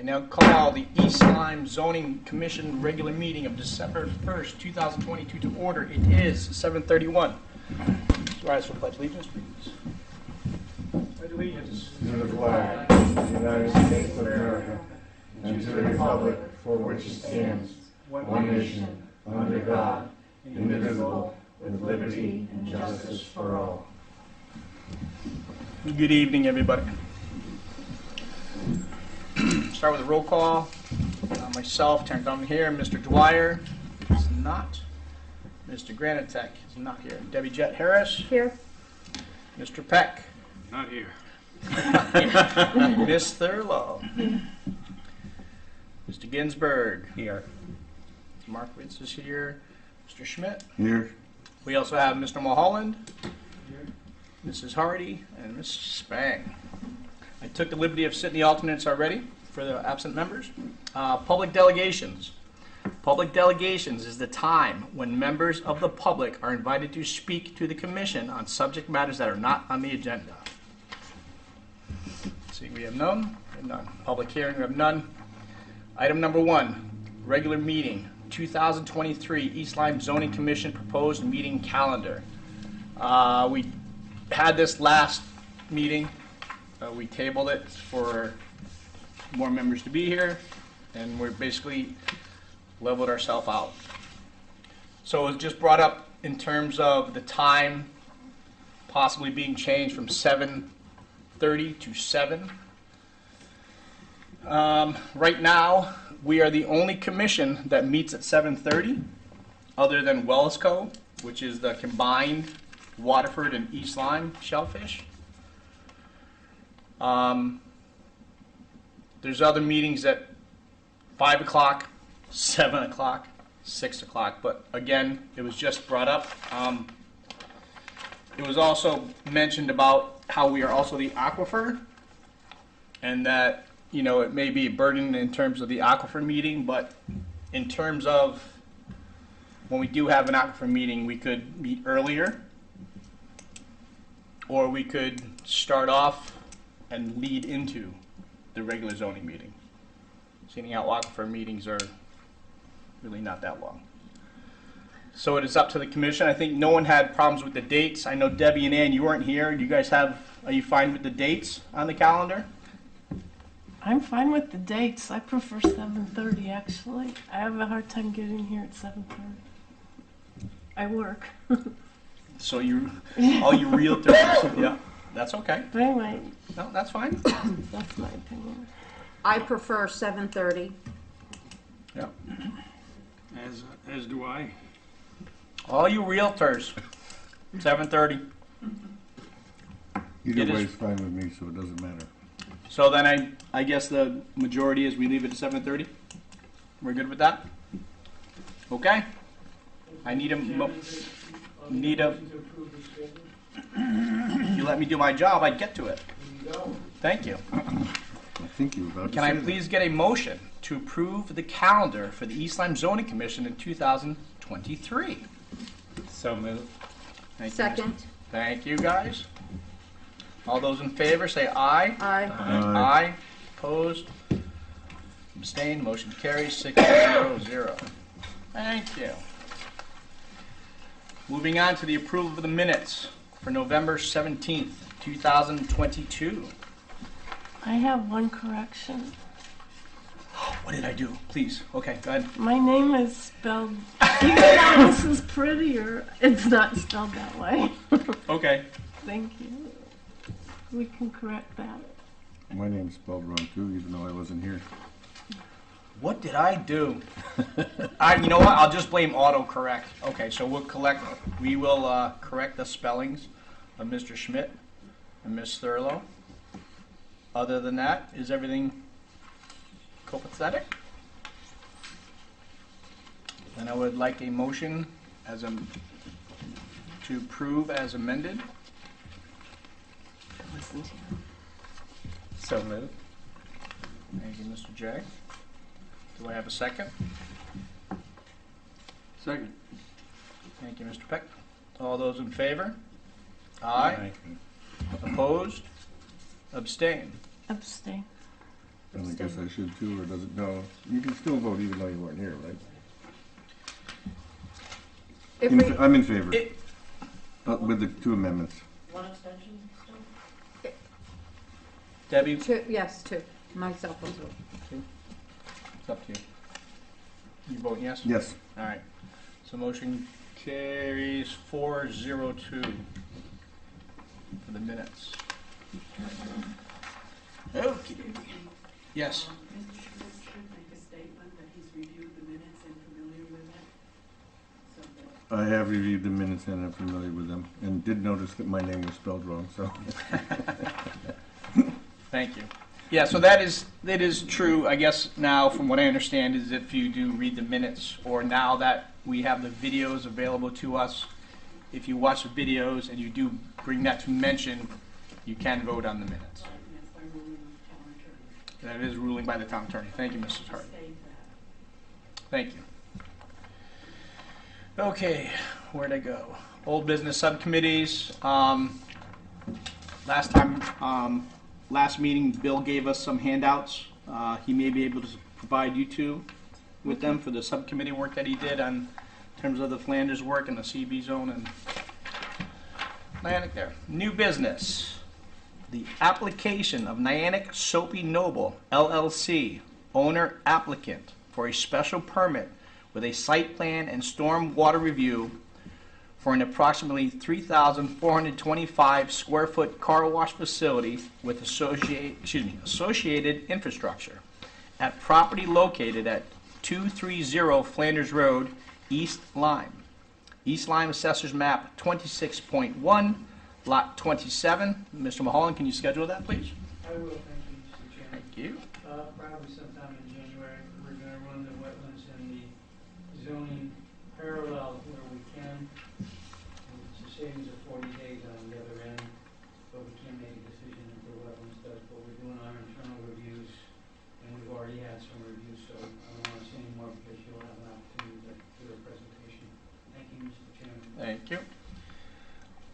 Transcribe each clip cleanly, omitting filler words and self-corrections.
I now call the East Lyme Zoning Commission regular meeting of December 1st, 2022 to order. It is 7:31. Rise for pledge allegiance, please. Pledge allegiance to the flag of the United States of America and to the republic for which it stands, one nation, under God, indivisible, with liberty and justice for all. Good evening, everybody. Start with a roll call. Myself, Terrence Dunn here. Mr. Dwyer is not. Mr. Granitek is not here. Debbie Jett Harris. Here. Mr. Peck. Not here. Miss Thurlow. Mr. Ginsburg. Here. Mark Ritz is here. Mr. Schmidt. Here. We also have Mr. Mulholland. Here. Mrs. Hardy and Ms. Spang. I took the liberty of sitting the alternates already for the absent members. Public delegations. Public delegations is the time when members of the public are invited to speak to the commission on subject matters that are not on the agenda. See, we have none. We have none. Public hearing, we have none. Item number 1, regular meeting, 2023 East Lyme Zoning Commission proposed meeting calendar. We had this last meeting. We tabled it for more members to be here, and we're basically leveled ourselves out. So it was just brought up in terms of the time possibly being changed from 7:30 to 7. Right now, we are the only commission that meets at 7:30, other than Wellsco, which is the combined Waterford and East Lyme shellfish. There's other meetings at 5 o'clock, 7 o'clock, 6 o'clock, but again, it was just brought up. It was also mentioned about how we are also the aquifer, and that, you know, it may be a burden in terms of the aquifer meeting, but in terms of when we do have an aquifer meeting, we could meet earlier, or we could start off and lead into the regular zoning meeting. Seeing how aquifer meetings are really not that long. So it is up to the commission. I think no one had problems with the dates. I know Debbie and Ann, you weren't here. Do you guys are you fine with the dates on the calendar? I'm fine with the dates. I prefer 7:30 actually. I have a hard time getting here at 7:30. I work. So all you realtors, yeah, that's okay. But anyway, No, that's fine. that's my opinion. I prefer 7:30. Yeah. As do I. All you realtors, 7:30. Either It is- way is fine with me, so it doesn't matter. So then I guess the majority is we leave it at 7:30. We're good with that? Okay. I need a you let me do my job, I'd get to it. Thank you. I think you were about to Can say I that. please get a motion to approve the calendar for the East Lyme Zoning Commission in 2023? So moved. Thank you, Second. Thank you, guys. All those in favor say aye. Aye. Aye. Opposed? Abstained? Motion carries 6-0-0. Thank you. Moving on to the approval of the minutes for November 17th, 2022. I have one correction. What did I do? Please. Okay, go ahead. My name is spelled, even though this is prettier, it's not spelled that way. Okay. Thank you. We can correct that. My name's spelled wrong too, even though I wasn't here. What did I do? You know what? I'll just blame autocorrect. Okay, so we will correct the spellings of Mr. Schmidt and Ms. Thurlow. Other than that, is everything copacetic? Then I would like a motion to approve as amended. Listen to you. So moved. Thank you, Mr. J. Do I have a second? Second. Thank you, Mr. Peck. All those in favor? Aye. Opposed? Abstain? Abstain. And I guess I should too, or does it? No, you can still vote even though you weren't here, right? If we, I'm in favor, It- with the 2 amendments. One extension still? Debbie, yes, two. Myself as well. it's up to you. You vote yes? Yes. All right. So motion carries 402 for the minutes. Okay. Yes. Mr. Schmidt should make a statement that he's reviewed the minutes and familiar with it. So that I have reviewed the minutes and I'm familiar with them, and did notice that my name was spelled wrong, so. Thank you. Yeah, so that is true, I guess now from what I understand is if you do read the minutes, or now that we have the videos available to us, if you watch the videos and you do bring that to mention, you can vote on the minutes. yes, by ruling of town attorney. That is ruling by the town attorney. Thank you, Mrs. Hart. State that. Thank you. Okay, where'd I go? Old business subcommittees. Last meeting, Bill gave us some handouts. He may be able to provide you two with them for the subcommittee work that he did on in terms of the Flanders work and the CB zone and Niantic there. New business. The application of Niantic Soapy Noble LLC, owner applicant for a special permit with a site plan and storm water review for an approximately 3,425 square foot car wash facility with associated infrastructure at property located at 230 Flanders Road, East Lyme. East Lyme Assessors Map 26.1, Lot 27. Mr. Mulholland, can you schedule that, please? I will, thank you, Mr. Chairman. Thank you. Probably sometime in January, we're gonna run the wetlands and the zoning parallel where we can. And it's a savings of 40 days on the other end, but we can't make a decision until wetlands does. But we're doing our internal reviews, and we've already had some reviews, so I don't want to say any more because you'll have an opportunity to do a presentation. Thank you, Mr. Chairman. Thank you.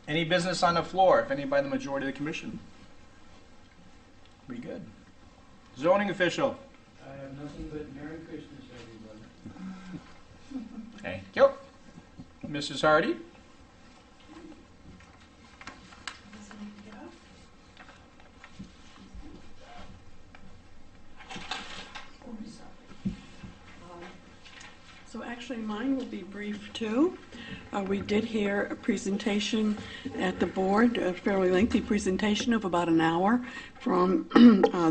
Any business on the floor, if any by the majority of the commission? We good. Zoning official. I have nothing but Merry Christmas, everybody. Thank you. Mrs. Hardy. Does he need to get up? So actually, mine will be brief too. We did hear a presentation at the board, a fairly lengthy presentation of about an hour from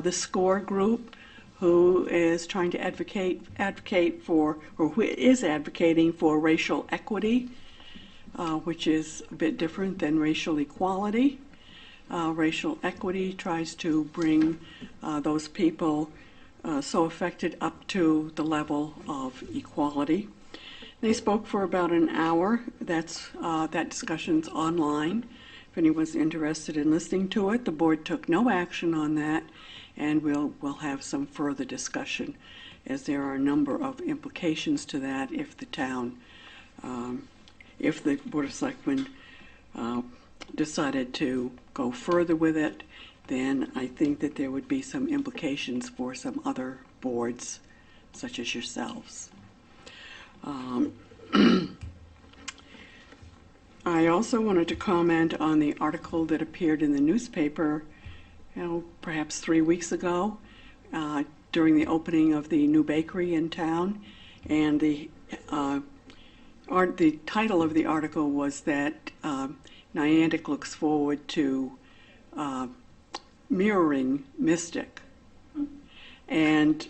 the SCORE group, who is trying to advocate for, or who is advocating for racial equity, which is a bit different than racial equality. Racial equity tries to bring those people so affected up to the level of equality. They spoke for about an hour. That discussion's online. If anyone's interested in listening to it, the board took no action on that, and we'll have some further discussion, as there are a number of implications to that if the town, if the Board of Selectmen decided to go further with it, then I think that there would be some implications for some other boards, such as yourselves. I also wanted to comment on the article that appeared in the newspaper, perhaps 3 weeks ago, during the opening of the new bakery in town, and the title of the article was that Niantic looks forward to mirroring Mystic. And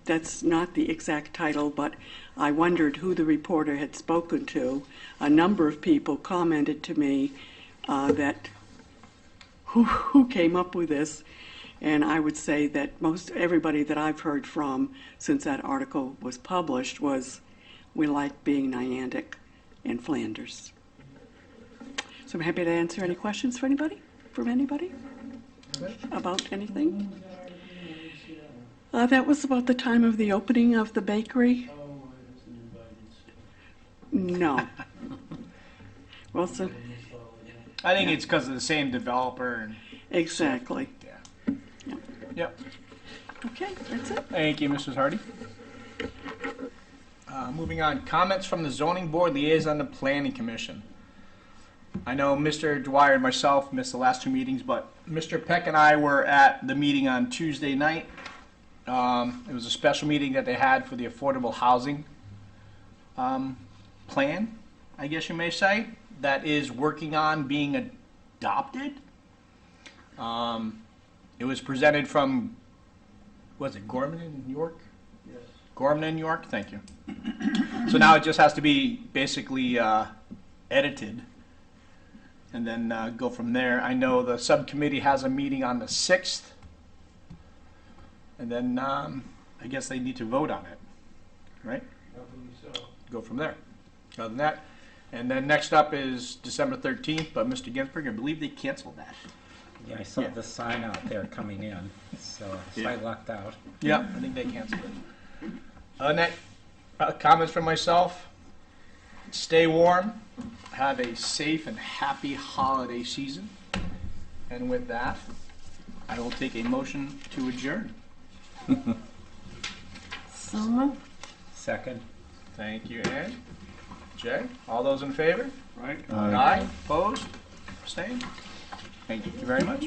that's not the exact title, but I wondered who the reporter had spoken to. A number of people commented to me that who came up with this, and I would say that most everybody that I've heard from since that article was published was, we like being Niantic in Flanders. So I'm happy to answer any questions from anybody about anything. That was about the time of the opening of the bakery. Oh, I wasn't invited. No. Well, so, I think it's because of the same developer. And exactly. yeah. Yep. Okay, that's it. Thank you, Mrs. Hardy. Moving on, comments from the zoning board liaison to planning commission. I know Mr. Dwyer and myself missed the last two meetings, but Mr. Peck and I were at the meeting on Tuesday night. It was a special meeting that they had for the affordable housing plan, I guess you may say, that is working on being adopted. It was presented from, was it Gorman in New York? Yes. Gorman in New York, thank you. So now it just has to be basically edited and then go from there. I know the subcommittee has a meeting on the 6th, and then I guess they need to vote on it, right? I believe so. Go from there. Other than that, and then next up is December 13th, but Mr. Ginsburg, I believe they canceled that. Yeah, I saw Yeah. the sign out there coming in, so I lucked out. Yeah, I think they canceled it. Comments from myself. Stay warm. Have a safe and happy holiday season. And with that, I will take a motion to adjourn. Someone? Second. Thank you, Ann. Jay, all those in favor? Right. Aye. Opposed? Abstained? Thank you very much.